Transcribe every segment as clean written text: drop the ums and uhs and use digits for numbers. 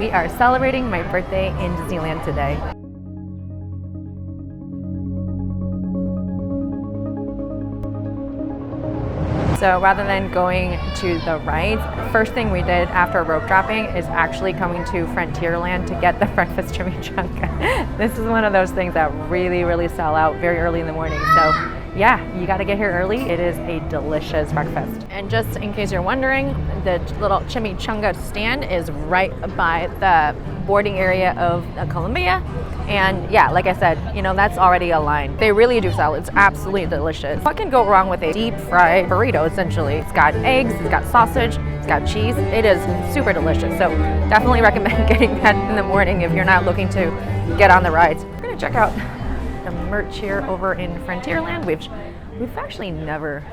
we are celebrating my birthday in Disneyland today. So rather than going to the rides, the first thing we did after rope dropping is actually coming to Frontierland to get the breakfast chimichanga. This is one of those things that really sell out very early in the morning. So yeah, you gotta get here early. It is a delicious breakfast. And just in case you're wondering, the little chimichanga stand is right by the boarding area of Columbia. And yeah, like I said, you know, that's already a line. They really do sell. It's absolutely delicious. What can go wrong with a deep fried burrito, essentially? It's got eggs, it's got sausage, it's got cheese. It is super delicious. So definitely recommend getting that in the morning if you're not looking to get on the rides. We're gonna check out the merch here over in Frontierland. We've actually never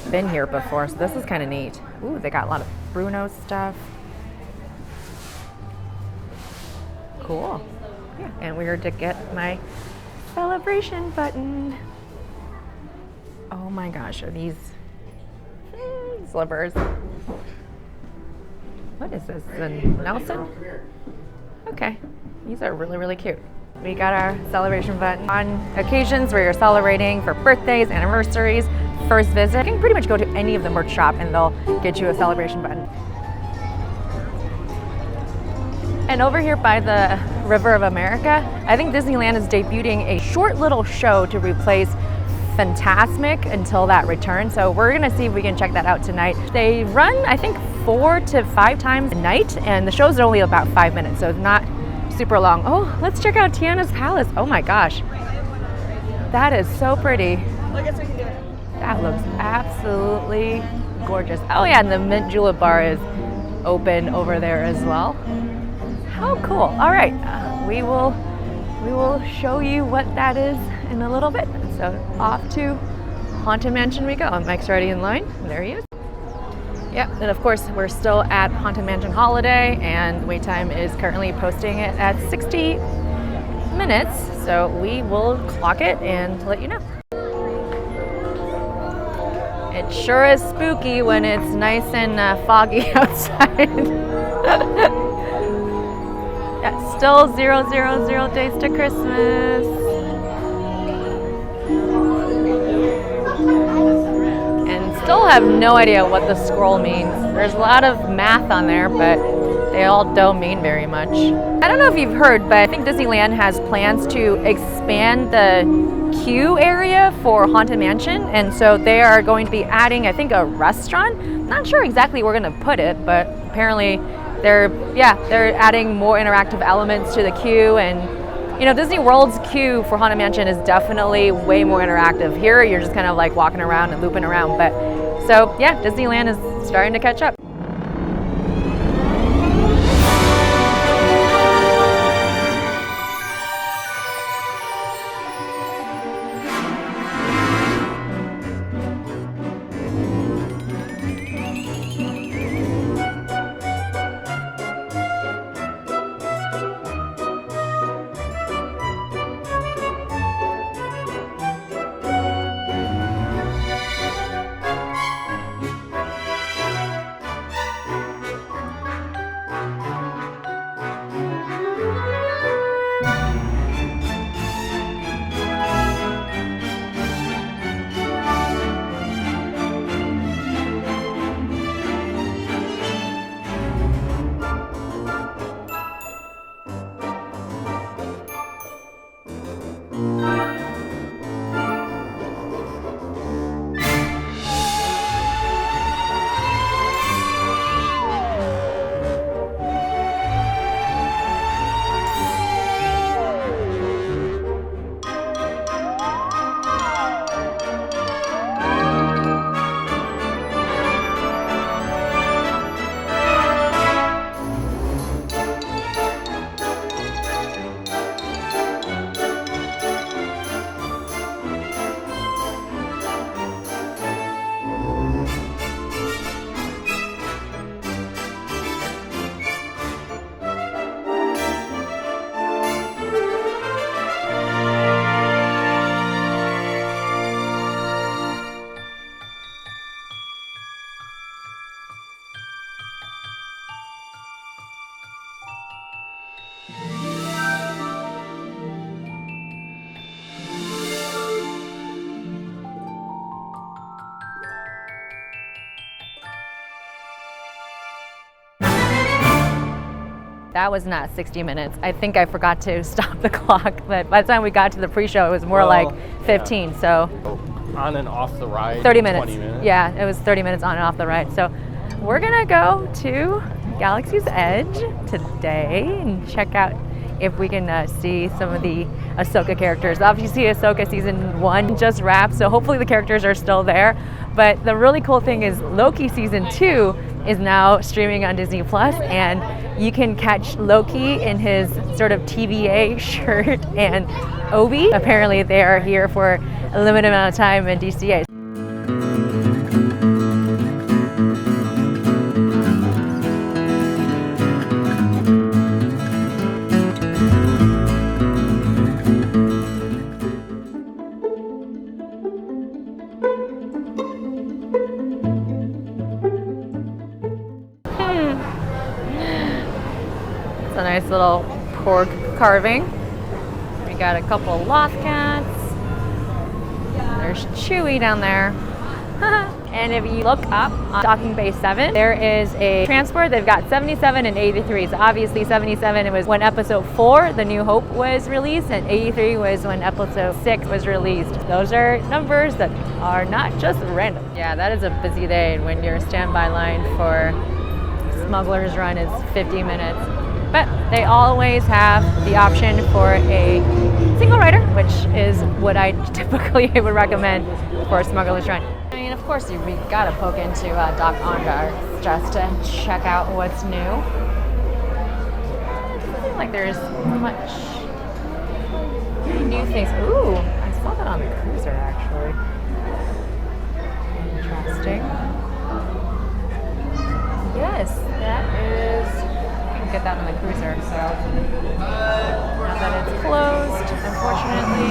been here before, so this is kind of neat. Ooh, they got a lot of Bruno stuff. Cool. Yeah, and we're to get my celebration button. Oh my gosh, are these slippers? What is this, the Nelson? Okay, these are really cute. We got our celebration button. On occasions where you're celebrating for birthdays, anniversaries, first visit, you can pretty much go to any of the merch shop and they'll get you a celebration button. And over here by the River of America, I think Disneyland is debuting a short little show to replace Fantasmic until that returns. So we're gonna see if we can check that out tonight. They run, I think, 4 to 5 times a night, and the show's only about 5 minutes, so it's not super long. Oh, let's check out Tiana's Palace. Oh my gosh, that is so pretty. That looks absolutely gorgeous. Oh yeah, and the mint julep bar is open over there as well. How cool. All right, we will show you what that is in a little bit. So off to Haunted Mansion we go. Mike's already in line. There he is. Yep, and of course we're still at Haunted Mansion Holiday, and wait time is currently posting it at 60 minutes. So we will clock it and let you know. It sure is spooky when it's nice and foggy outside. Yeah, still 000 days to Christmas. And still have no idea what the scroll means. There's a lot of math on there, but they all don't mean very much. I don't know if you've heard, but I think Disneyland has plans to expand the queue area for Haunted Mansion, and so they are going to be adding, I think, a restaurant. Not sure exactly where we're going to put it, but apparently they're adding more interactive elements to the queue. And you know, Disney World's queue for Haunted Mansion is definitely way more interactive. Here you're just kind of like walking around and looping around, but so yeah, Disneyland is starting to catch up. That was not 60 minutes. I think I forgot to stop the clock, but by the time we got to the pre-show, it was more like 15, yeah. So. On and off the ride, 30 minutes. 20 minutes? Yeah, it was 30 minutes on and off the ride. So we're gonna go to Galaxy's Edge today and check out if we can see some of the Ahsoka characters. Obviously, Ahsoka Season 1 just wrapped, so hopefully the characters are still there. But the really cool thing is Loki Season 2 is now streaming on Disney Plus, and you can catch Loki in his sort of TVA shirt and O.B. Apparently they are here for a limited amount of time in DCA. It's a nice little pork carving. We got a couple loth cats. There's Chewie down there. And if you look up on Docking Bay 7, there is a transport. They've got 77 and 83. So obviously 77, it was when episode 4, The New Hope, was released, and 83 was when episode 6 was released. Those are numbers that are not just random. Yeah, that is a busy day when your standby line for Smuggler's Run is 50 minutes. But they always have the option for a single rider, which is what I typically would recommend for a Smuggler's Run. I mean, of course, we gotta poke into Dok-Ondar just to check out what's new. It doesn't seem like there's much new things. Ooh, I saw that on the cruiser, actually. Interesting. Yes, that is... get that on the cruiser, so now that it's closed, unfortunately.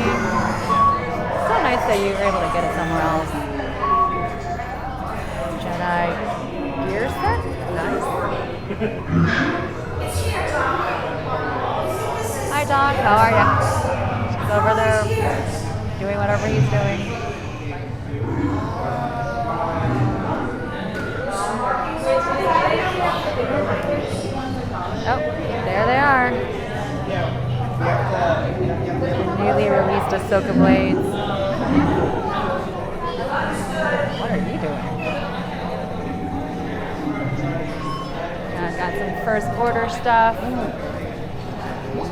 It's so nice that you were able to get it somewhere else. Jedi gear set, nice. Hi Doc, how are ya? He's over there doing whatever he's doing. Oh, there they are. The newly released Ahsoka blades. What are you doing? Yeah, got some First Order stuff.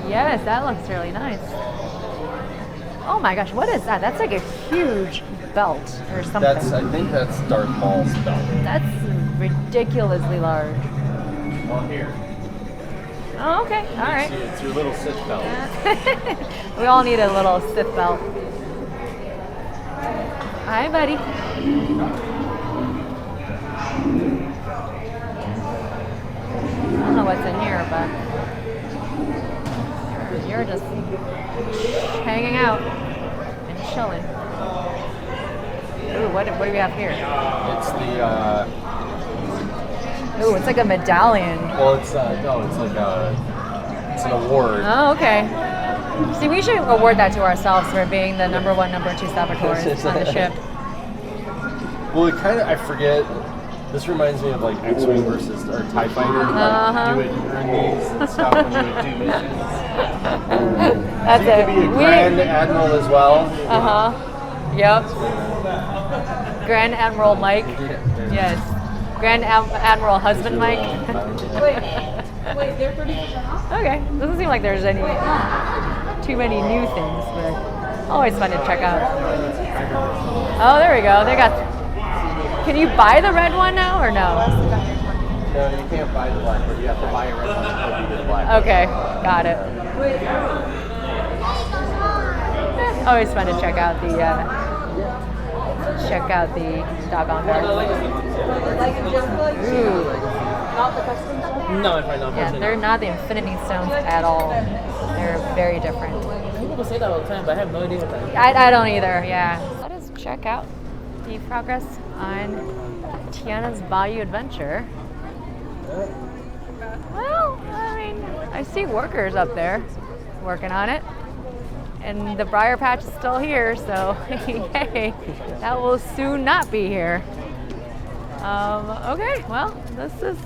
Yes, that looks really nice. Oh my gosh, what is that? That's like a huge belt or something. I think that's Darth Maul's belt. That's ridiculously large. Well, here. Oh, okay. All right. It's your little Sith belt. We all need a little Sith belt. Hi, buddy. I don't know what's in here, but you're just hanging out and chilling. Ooh, what do we have here? It's the... Ooh, it's like a medallion. Well, it's no, it's like it's an award. Oh, okay. See, we should award that to ourselves for being the number 1, number 2 saboteurs on the ship. Well, it kind of, I forget. This reminds me of like X-Wing versus or TIE Fighter. Like, you would earn these and stuff when you would do missions. That's you it. could be a Grand Admiral as well. Yep. Grand Admiral Mike. Yes. Grand Admiral Husband Mike. Wait, they're 30% off? Okay. Doesn't seem like there's too many new things, but always fun to check out. Oh, there we go. They got... Can you buy the red one now or no? No, you can't buy the black, but you have to buy a red one to be the black. Okay, got it. Always fun to check out the Dok-Ondar. Ooh. No, if I know. Yeah, they're not the Infinity Stones at all. They're very different. People say that all the time, but I have no idea what that is. I don't either, yeah. Let us check out the progress on Tiana's Bayou Adventure. Well, I mean, I see workers up there working on it. And the briar patch is still here, so yay, that will soon not be here. Okay, well, this is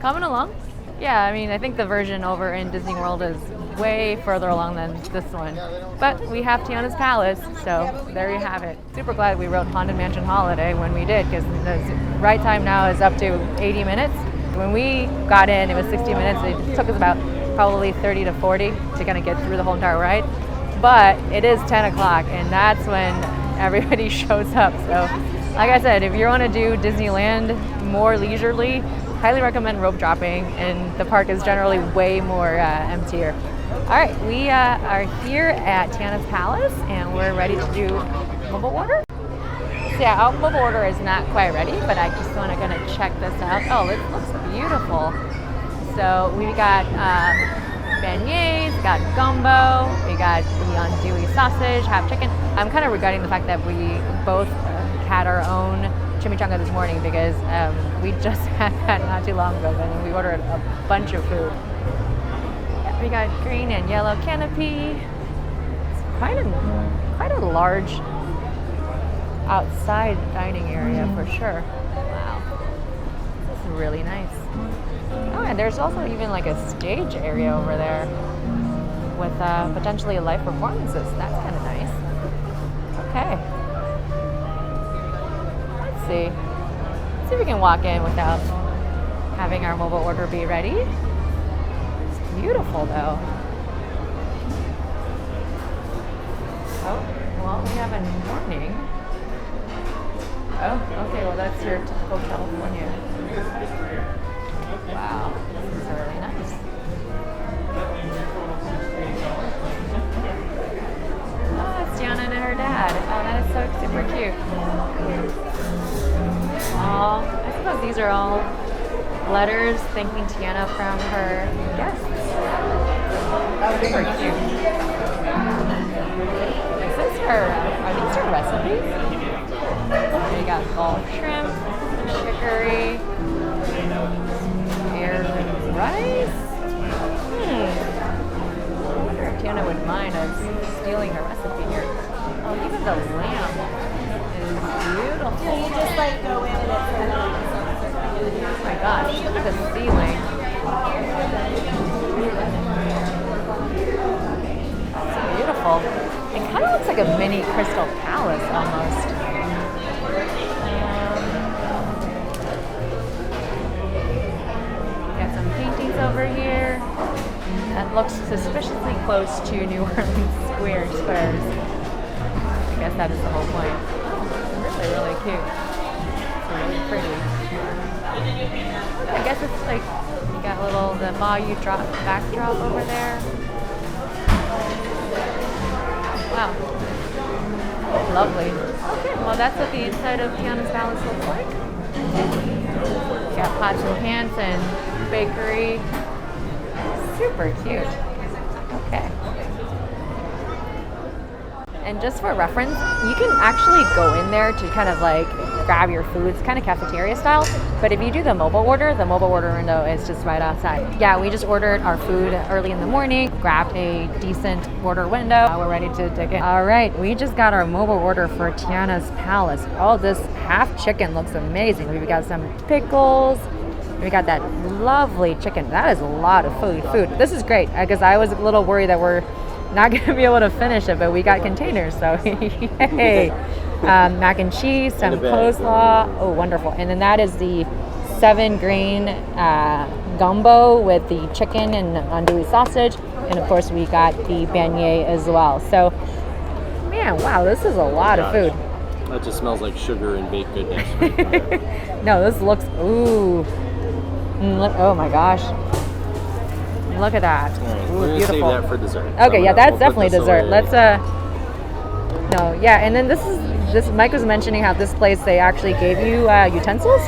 coming along. Yeah, I mean, I think the version over in Disney World is way further along than this one. But we have Tiana's Palace, so there you have it. Super glad we wrote Haunted Mansion Holiday when we did, because the ride time now is up to 80 minutes. When we got in, it was 60 minutes. It took us about probably 30 to 40 to kind of get through the whole entire ride. But it is 10 o'clock, and that's when everybody shows up. So, like I said, if you want to do Disneyland more leisurely, highly recommend rope dropping, and the park is generally way more emptier. All right, we are here at Tiana's Palace, and we're ready to do mobile order. So yeah, our mobile order is not quite ready, but I just want to kind of check this out. Oh, it looks beautiful. So we got beignets, got gumbo, we got the andouille sausage, half chicken. I'm kind of regretting the fact that we both had our own chimichanga this morning, because we just had that not too long ago, and we ordered a bunch of food. Yeah, we got green and yellow canopy. It's quite a large outside dining area for sure. Wow, this is really nice. Oh, and there's also even like a stage area over there with potentially live performances. That's kind of nice. Okay. Let's see if we can walk in without having our mobile order be ready. It's beautiful though. Oh, well, we have a morning. Oh, okay, well that's your typical California. Wow, this is really nice. Oh, it's Tiana and her dad. Oh, that is so super cute. Oh, I suppose these are all letters thanking Tiana from her guests. Super cute. Is this her, are these her recipes? We got Gulf shrimp, chicory, aired rice. I wonder if Tiana would mind us stealing her recipe here. Oh, even the lamb is beautiful. So you just like go in and it's Oh my gosh, look at the ceiling. That's beautiful. It kind of looks like a mini Crystal Palace almost. Got some paintings over here. That looks suspiciously close to New Orleans squares. I guess that is the whole point. Really, really cute. It's really pretty. I guess it's like you got the Bayou backdrop over there. Wow. Lovely. Okay, well that's what the inside of Tiana's Palace looks like. You got pots and pans and bakery. Super cute. Okay. And just for reference, you can actually go in there to kind of like grab your food. It's kind of cafeteria style. But if you do the mobile order window is just right outside. Yeah, we just ordered our food early in the morning, grabbed a decent order window. We're ready to dig in. All right, we just got our mobile order for Tiana's Palace. Oh, this half chicken looks amazing. We've got some pickles. We got that lovely chicken. That is a lot of food. This is great because I was a little worried that we're not going to be able to finish it, but we got containers, so yay. Mac and cheese, some coleslaw. Oh, wonderful. And then that is the 7-grain gumbo with the chicken and andouille sausage. And of course, we got the beignet as well. So, man, wow, this is a lot of food. That just smells like sugar and baked goodness. No, this looks, ooh. Oh my gosh. Look at that. Right, Ooh, we're gonna beautiful. save that for dessert. Okay, yeah, that's we'll definitely dessert. away. Let's no, yeah, and then this Mike was mentioning how this place they actually gave you utensils.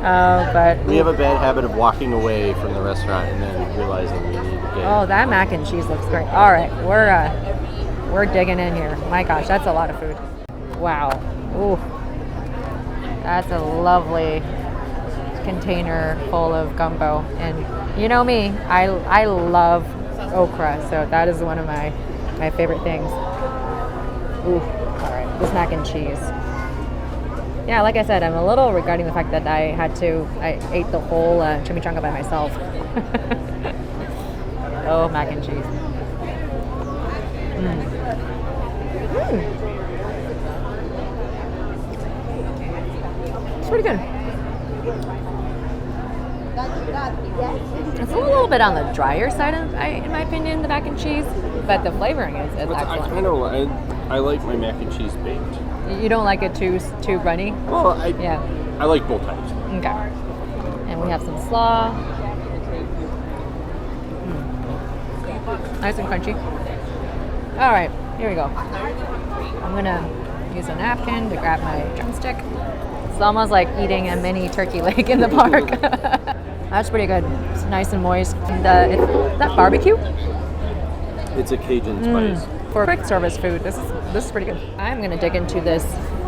But we have a bad habit of walking away from the restaurant and then realizing we need to get. Oh, that mac and cheese looks great. All right, we're digging in here. My gosh, that's a lot of food. Wow. Ooh. That's a lovely container full of gumbo, and you know me, I love okra, so that is one of my favorite things. Ooh, all right, this mac and cheese. Yeah, like I said, I'm a little regretting the fact that I ate the whole chimichanga by myself. Oh, mac and cheese. It's pretty good. It's a little bit on the drier side, in my opinion, the mac and cheese, but the flavoring is excellent. I like my mac and cheese baked. You don't like it too runny? Well, I like both types. Okay. And we have some slaw. Nice and crunchy. All right, here we go. I'm gonna use a napkin to grab my drumstick. It's almost like eating a mini turkey leg in the park. That's pretty good. It's nice and moist. And, is that barbecue? It's a Cajun spice. For quick service food, this is pretty good. I'm gonna dig into this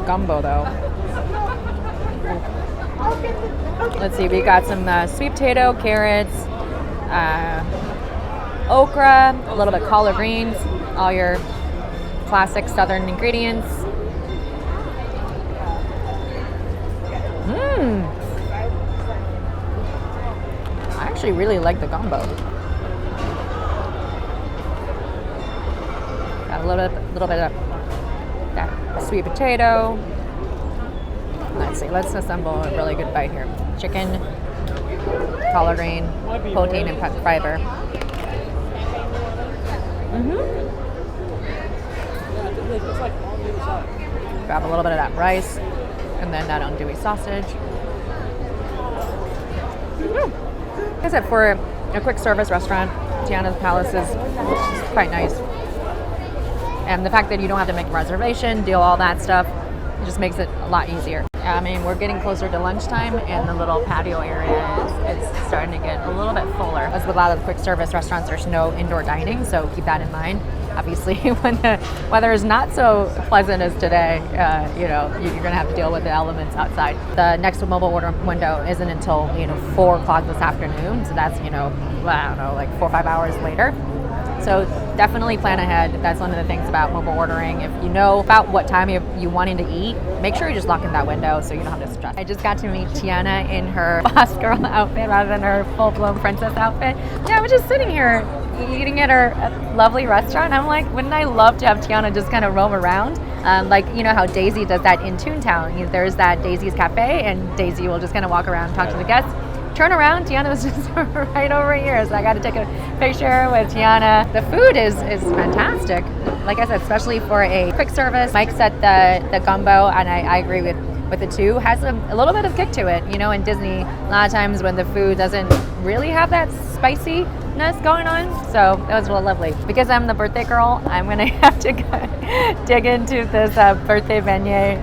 gumbo though. Let's see, we got some sweet potato, carrots, okra, a little bit collard greens, all your classic southern ingredients. I actually really like the gumbo. Got a little bit of that sweet potato. Let's see, let's assemble a really good bite here. Chicken, collard green, protein and fiber. Grab a little bit of that rice, and then that andouille sausage. Like I said, for a quick service restaurant, Tiana's Palace is quite nice. And the fact that you don't have to make a reservation, deal all that stuff, it just makes it a lot easier. I mean, we're getting closer to lunchtime, and the little patio area is starting to get a little bit fuller. As with a lot of quick service restaurants, there's no indoor dining, so keep that in mind. Obviously, when the weather is not so pleasant as today, you're going to have to deal with the elements outside. The next mobile order window isn't until 4 o'clock this afternoon, so that's I don't know, like 4 or 5 hours later. So definitely plan ahead. That's one of the things about mobile ordering. If you know about what time you wanting to eat, make sure you just lock in that window so you don't have to stress. I just got to meet Tiana in her boss girl outfit rather than her full-blown princess outfit. Yeah, I was just sitting here eating at her lovely restaurant. I'm like, wouldn't I love to have Tiana just kind of roam around? Like, how Daisy does that in Toontown. There's that Daisy's Cafe, and Daisy will just kind of walk around and talk to the guests. Turn around, Tiana was just right over here, so I got to take a picture with Tiana. The food is fantastic. Like I said, especially for a quick service. Mike said the gumbo, and I agree with the two, has a little bit of kick to it. In Disney, a lot of times when the food doesn't really have that spiciness going on, so that was real lovely. Because I'm the birthday girl, I'm gonna have to dig into this birthday beignet.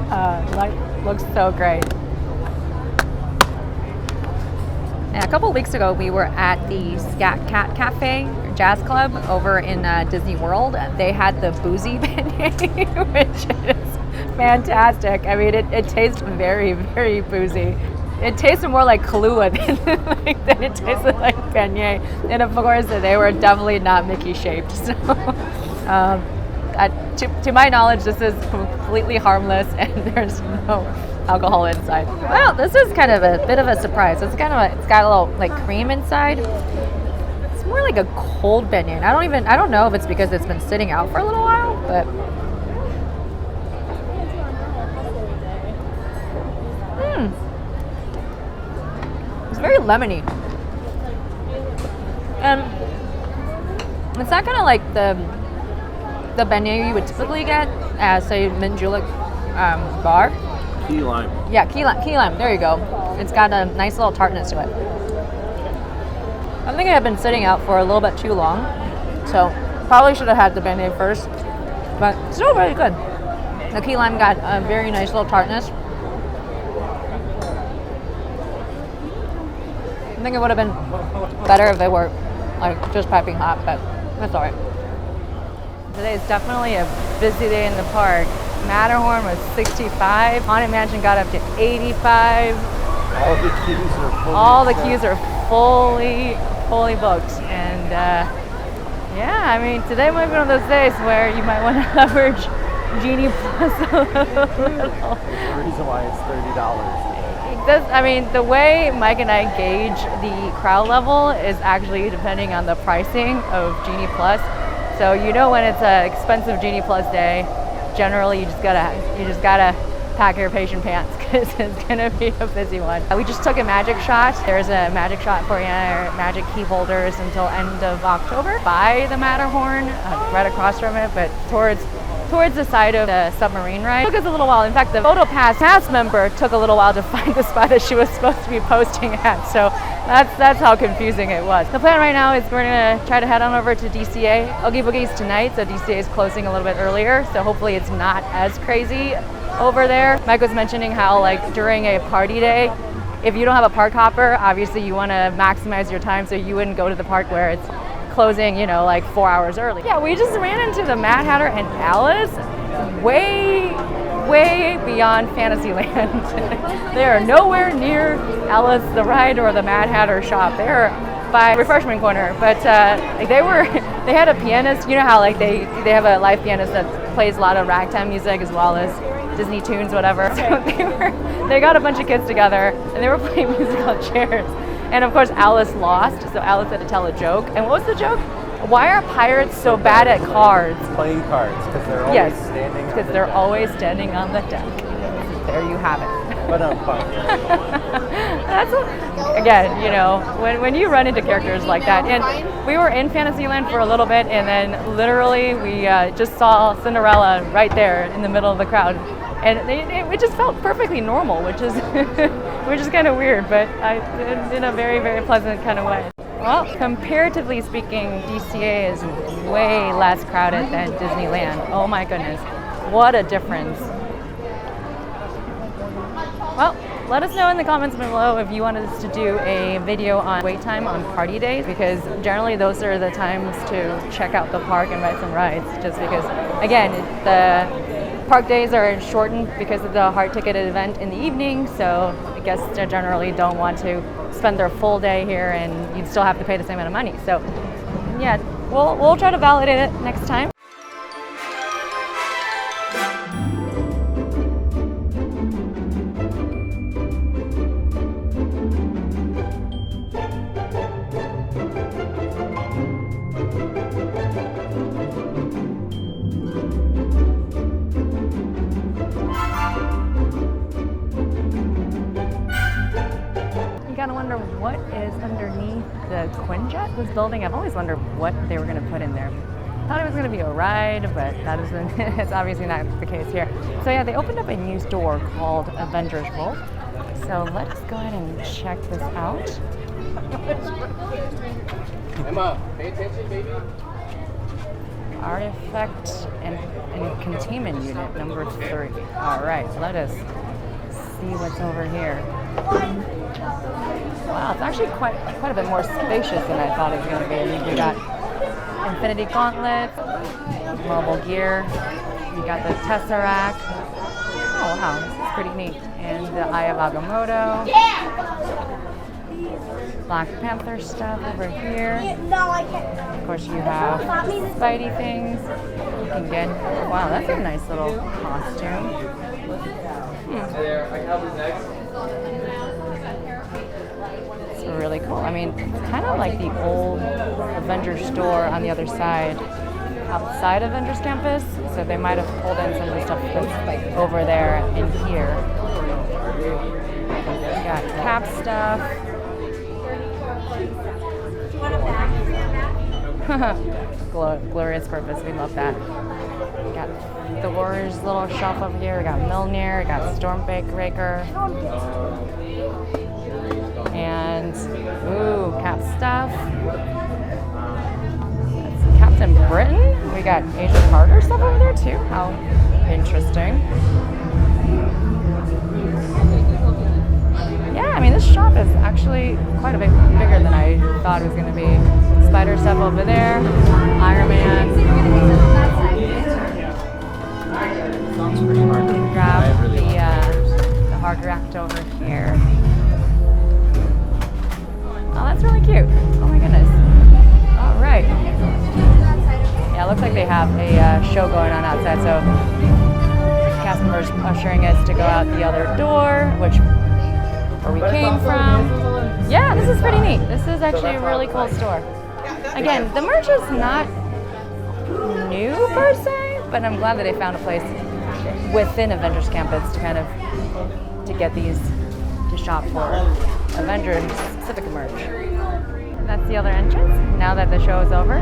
Looks so great. Yeah, a couple of weeks ago, we were at the Scat Cat Cafe, Jazz Club, over in Disney World. They had the boozy beignet, which is fantastic. I mean, it tastes very, very boozy. It tasted more like Kahlua than it tasted like beignet. And of course, they were definitely not Mickey shaped. So, to my knowledge, this is completely harmless, and there's no alcohol inside. Well, this is kind of a bit of a surprise. It's got a little like cream inside. It's more like a cold beignet. I don't know if it's because it's been sitting out for a little while, but it's very lemony. And it's not kind of like the beignet you would typically get at, say, mint julep bar. Key lime. Yeah, key lime. There you go. It's got a nice little tartness to it. I think it had been sitting out for a little bit too long, so probably should have had the beignet first, but still very good. The key lime got a very nice little tartness. I think it would have been better if they were like just piping hot, but that's all right. Today is definitely a busy day in the park. Matterhorn was 65. Haunted Mansion got up to 85. All the queues are fully booked. And yeah, I mean, today might be one of those days where you might want to leverage Genie Plus a little. There's a reason why it's $30. I mean, the way Mike and I gauge the crowd level is actually depending on the pricing of Genie Plus. So you know when it's an expensive Genie Plus day, generally you just gotta pack your patient pants because it's gonna be a busy one. We just took a magic shot. There's a magic shot for your magic key holders until end of October by the Matterhorn, right across from it, but towards the side of the submarine ride. It took us a little while. In fact, the pass member took a little while to find the spot that she was supposed to be posting at. So that's how confusing it was. The plan right now is we're gonna try to head on over to DCA. Oogie Boogie's tonight, so DCA is closing a little bit earlier. So hopefully it's not as crazy over there. Mike was mentioning how like during a party day, if you don't have a park hopper, obviously you want to maximize your time, so you wouldn't go to the park where it's closing, you know, like 4 hours early. Yeah, we just ran into the Mad Hatter and Alice way beyond Fantasyland. They are nowhere near Alice the ride or the Mad Hatter shop. They're by Refreshment Corner, but they had a pianist. You know how like they have a live pianist that plays a lot of ragtime music as well as Disney tunes, whatever. So they got a bunch of kids together and they were playing musical chairs. And of course Alice lost, so Alice had to tell a joke. And what was the joke? Why are pirates so bad at cards? Playing cards, because they're always standing on the because they're deck. always standing on the deck. There you have it. But again, you know, when you run into characters like that, and we were in Fantasyland for a little bit, and then literally we just saw Cinderella right there in the middle of the crowd, and it just felt perfectly normal, which is kind of weird, but in a very, very pleasant kind of way. Well, comparatively speaking, DCA is way less crowded than Disneyland. Oh my goodness, what a difference. Well, let us know in the comments below if you wanted us to do a video on wait time on party days, because generally those are the times to check out the park and ride some rides, just because, again, the park days are shortened because of the hard ticketed event in the evening, so I guess they generally don't want to spend their full day here and you'd still have to pay the same amount of money. So yeah, we'll try to validate it next time. What is underneath the Quinjet, this building? I've always wondered what they were going to put in there. Thought it was going to be a ride, but that isn't. It's obviously not the case here. So yeah, they opened up a new store called Avengers Vault. So let's go ahead and check this out. Emma, pay attention, baby. Artifact and containment unit number 3. All right, let us see what's over here. Wow, it's actually quite a bit more spacious than I thought it was going to be. We got Infinity Gauntlets, mobile gear. We got the Tesseract. Oh wow, this is pretty neat. And the Eye of Agamotto. Black Panther stuff over here. Of course, you have Spidey things. You can get. Wow, that's a nice little costume. It's really cool. I mean, it's kind of like the old Avengers store on the other side, outside Avengers Campus. So they might have pulled in some of the stuff that's over there in here. We got Cap stuff. Glorious Purpose, we love that. We got Thor's little shelf over here. We got Mjolnir, we got Stormbreaker. And, ooh, Cap stuff. That's Captain Britain. We got Agent Carter stuff over there too. How interesting. Yeah, I mean, this shop is actually quite a bit bigger than I thought it was going to be. Spider stuff over there. Iron Man. Grab the hard rack over here. Oh, that's really cute. Oh my goodness. All right. Yeah, it looks like they have a show going on outside, so cast members ushering us to go out the other door, where we came from. Yeah, this is pretty neat. This is actually a really cool store. Again, the merch is not new per se, but I'm glad that they found a place within Avengers Campus to kind of get these to shop for Avengers specific merch. That's the other entrance. Now that the show is over,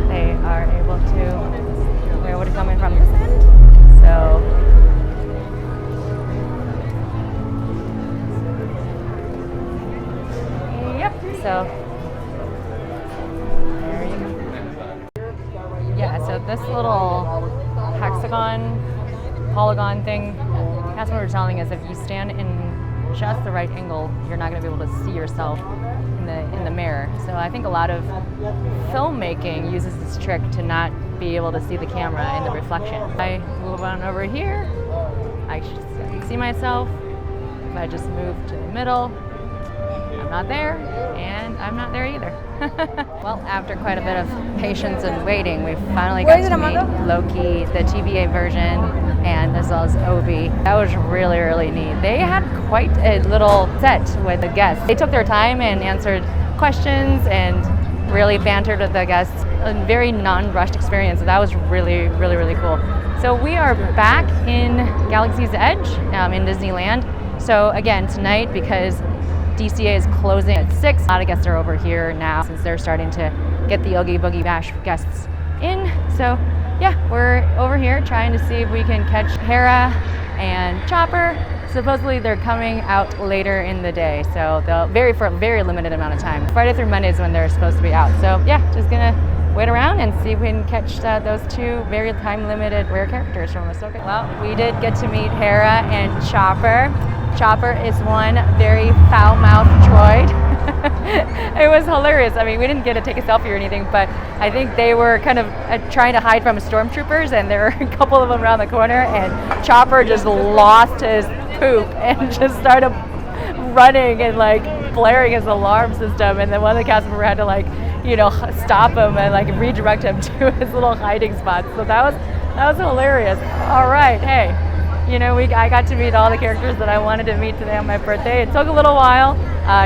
we're able to come in from this end. So yep, so there you go. Yeah, so this little polygon thing, that's what we're telling us. If you stand in just the right angle, you're not going to be able to see yourself in the mirror. So I think a lot of filmmaking uses this trick to not be able to see the camera in the reflection. I move on over here, I can see myself. If I just move to the middle, I'm not there, and I'm not there either. Well, after quite a bit of patience and waiting, we finally got to meet Loki, the TVA version, and as well as O.B. That was really, really neat. They had quite a little set with the guests. They took their time and answered questions and really bantered with the guests. A very non-rushed experience. So that was really, really, really cool. So we are back in Galaxy's Edge in Disneyland. So again, tonight, because DCA is closing at 6, a lot of guests are over here now since they're starting to get the Oogie Boogie Bash guests in. So yeah, we're over here trying to see if we can catch Hera and Chopper. Supposedly they're coming out later in the day, so they'll for a very limited amount of time. Friday through Monday is when they're supposed to be out. So yeah, just gonna wait around and see if we can catch those two very time-limited rare characters from Ahsoka. Well, we did get to meet Hera and Chopper. Chopper is one very foul-mouthed droid. It was hilarious. I mean, we didn't get to take a selfie or anything, but I think they were kind of trying to hide from stormtroopers, and there were a couple of them around the corner, and Chopper just lost his poop and just started running and like blaring his alarm system, and then one of the cast members had to stop him and redirect him to his little hiding spot. So that was hilarious. All right, hey. I got to meet all the characters that I wanted to meet today on my birthday. It took a little while,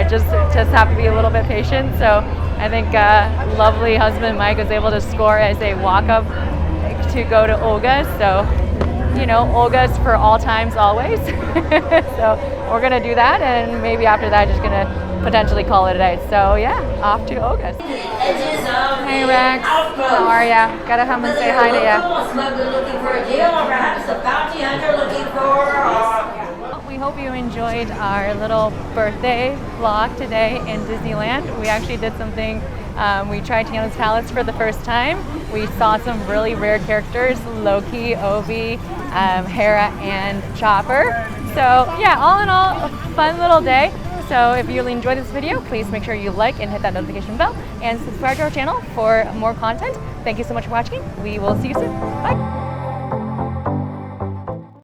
just have to be a little bit patient. So I think lovely husband Mike was able to score as a walk-up to go to Olga's. So, Olga's for all times, always. So we're gonna do that, and maybe after that, just gonna potentially call it a day. So yeah, off to Olga's. Hey Rex, how are ya? Gotta come and say hi to ya. We hope you enjoyed our little birthday vlog today in Disneyland. We actually did something, we tried Tiana's Palace for the first time. We saw some really rare characters, Loki, O.B, Hera, and Chopper. So yeah, all in all, a fun little day. So if you really enjoyed this video, please make sure you like and hit that notification bell and subscribe to our channel for more content. Thank you so much for watching. We will see you soon. Bye.